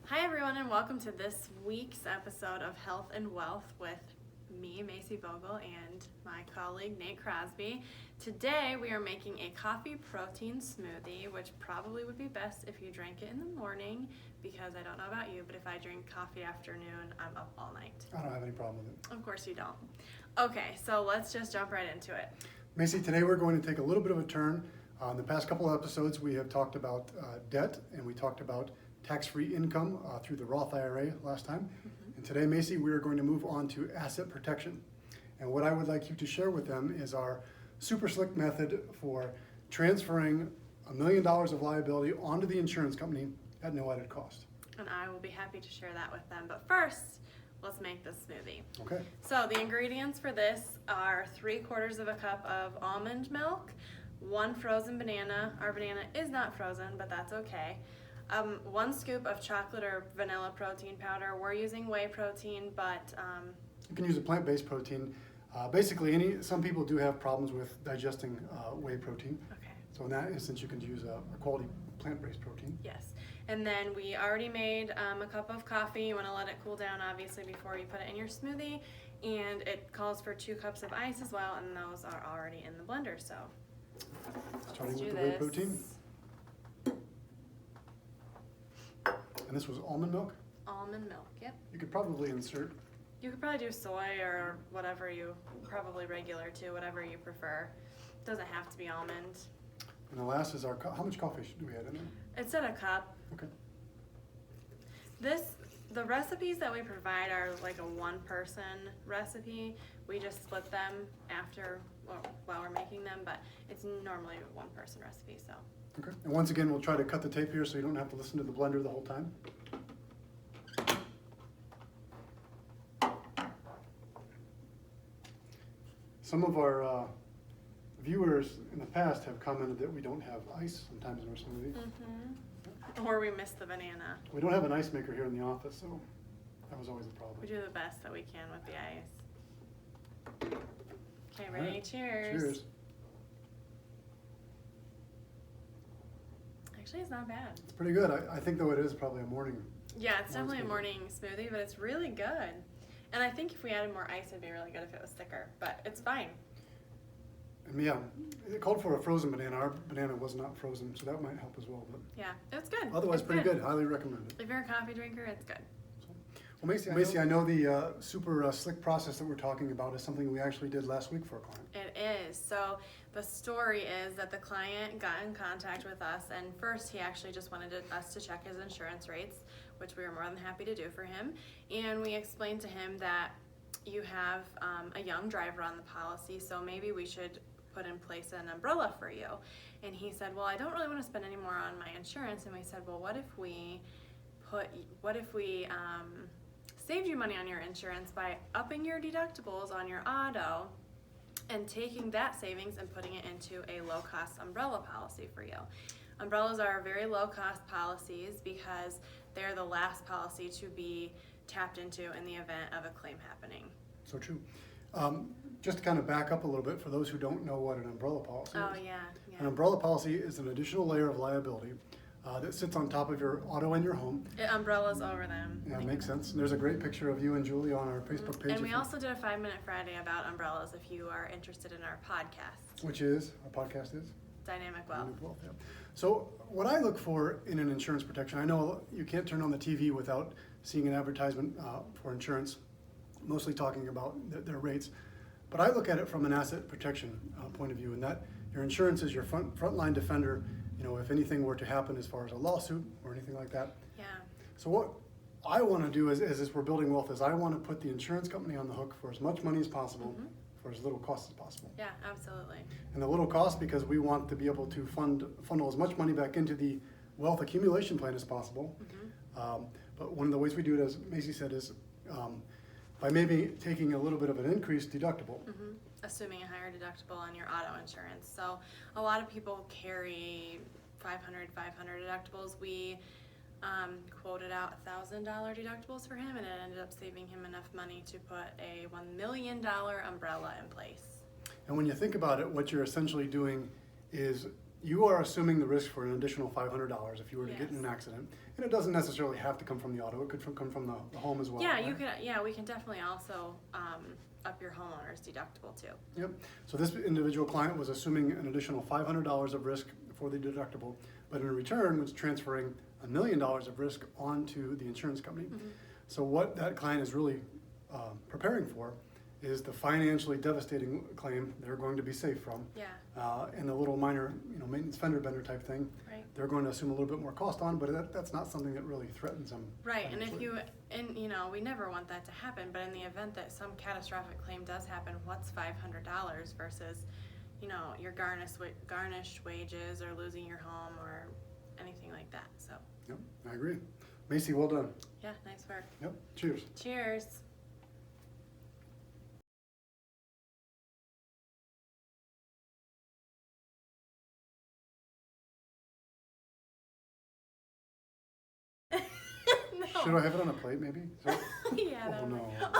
Hi everyone and welcome to this week's episode of Health and Wealth with me, Macy Vogel, and my colleague Nate Crosby. Today we are making a coffee protein smoothie, which probably would be best if you drank it in the morning because I don't know about you, but if I drink coffee afternoon, I'm up all night. I don't have any problem with it. Of course you don't. Okay, so let's just jump right into it. Macy, today we're going to take a little bit of a turn. In the past couple of episodes, we have talked about debt, and we talked about tax-free income through the Roth IRA last time. And today, Macy, we are going to move on to asset protection. And what I would like you to share with them is our super slick method for transferring $1 million of liability onto the insurance company at no added cost. And I will be happy to share that with them. But first, let's make this smoothie. Okay. So the ingredients for this are 3/4 of a cup of almond milk, 1 frozen banana. Our banana is not frozen, but that's okay. 1 scoop of chocolate or vanilla protein powder. We're using whey protein, but You can use a plant-based protein. Basically, some people do have problems with digesting whey protein. okay, So in that instance, you can use a quality plant-based protein. yes. And then we already made a cup of coffee. You want to let it cool down, obviously, before you put it in your smoothie. And it calls for 2 cups of ice as well, and those are already in the blender. So Starting let's with do the whey this. protein. And this was almond milk. Almond milk, yep. You could probably insert, You could probably do soy or whatever probably regular too, whatever you prefer. Doesn't have to be almond. and the last is our, how much coffee do we add in there? It's in a cup. Okay. The recipes that we provide are like a 1-person recipe. We just split them while we're making them, but it's normally a 1-person recipe, so. Okay. And once again, we'll try to cut the tape here so you don't have to listen to the blender the whole time. Some of our viewers in the past have commented that we don't have ice sometimes in our smoothie. Or we miss the banana. We don't have an ice maker here in the office, so that was always a problem. We do the best that we can with the ice. Okay, All ready? right. Cheers. Cheers. Actually, it's not bad. It's pretty good. I think, though, it is probably a morning. Yeah, it's definitely a smoothie. morning smoothie, but it's really good. And I think if we added more ice, it'd be really good if it was thicker, but it's fine. And yeah, it called for a frozen banana. Our banana was not frozen, so that might help as well. But Yeah, it's good. otherwise, It's pretty good. Highly recommend it. If you're a coffee drinker, it's good. Well, Macy, I know the super slick process that we're talking about is something we actually did last week for a client. It is. So the story is that the client got in contact with us, and first he actually just wanted us to check his insurance rates, which we were more than happy to do for him. And we explained to him that you have a young driver on the policy, so maybe we should put in place an umbrella for you. And he said, well, I don't really want to spend any more on my insurance. And we said, well, what if we saved you money on your insurance by upping your deductibles on your auto and taking that savings and putting it into a low-cost umbrella policy for you. Umbrellas are very low-cost policies because they're the last policy to be tapped into in the event of a claim happening. So true. Just to kind of back up a little bit for those who don't know what an umbrella policy Oh, is. yeah. An umbrella policy is an additional layer of liability that sits on top of your auto and your home. It umbrellas over them. Yeah, it makes sense. And there's a great picture of you and Julie on our Facebook page. And we also did a 5-Minute Friday about umbrellas if you are interested in our podcast. Which is, our podcast is? Dynamic Wealth. Dynamic Wealth, yeah. So what I look for in an insurance protection, I know you can't turn on the TV without seeing an advertisement for insurance, mostly talking about their rates. But I look at it from an asset protection point of view, in that your insurance is your frontline defender. You know, if anything were to happen as far as a lawsuit or anything like that. Yeah. So what I want to do as we're building wealth is I want to put the insurance company on the hook for as much money as possible for as little cost as possible. Yeah, absolutely. And the little cost because we want to be able to funnel as much money back into the wealth accumulation plan as possible. But one of the ways we do it, as Macy said, is by maybe taking a little bit of an increased deductible. Assuming a higher deductible on your auto insurance. So a lot of people carry 500 deductibles. We quoted out $1,000 deductibles for him, and it ended up saving him enough money to put a $1 million umbrella in place. And when you think about it, what you're essentially doing is you are assuming the risk for an additional $500 if you were to get in Yes. an accident. And it doesn't necessarily have to come from the auto, it could come from the home as well. Yeah, right? you could. Yeah, we can definitely also up your homeowner's deductible too. Yep. So this individual client was assuming an additional $500 of risk for the deductible, but in return was transferring $1 million of risk onto the insurance company. Mm-hmm. So what that client is really preparing for is the financially devastating claim they're going to be safe from. Yeah. And the little minor, maintenance fender bender type thing, Right. they're going to assume a little bit more cost on, but that's not something that really threatens them. Right, and if financially. we never want that to happen, but in the event that some catastrophic claim does happen, what's $500 versus, your garnished wages or losing your home or anything like that. So, Yep, I agree. Macy, well done. yeah, nice work. Yep, cheers. Cheers. No. Should I have it on a plate maybe? Yeah, Oh, that would no. be-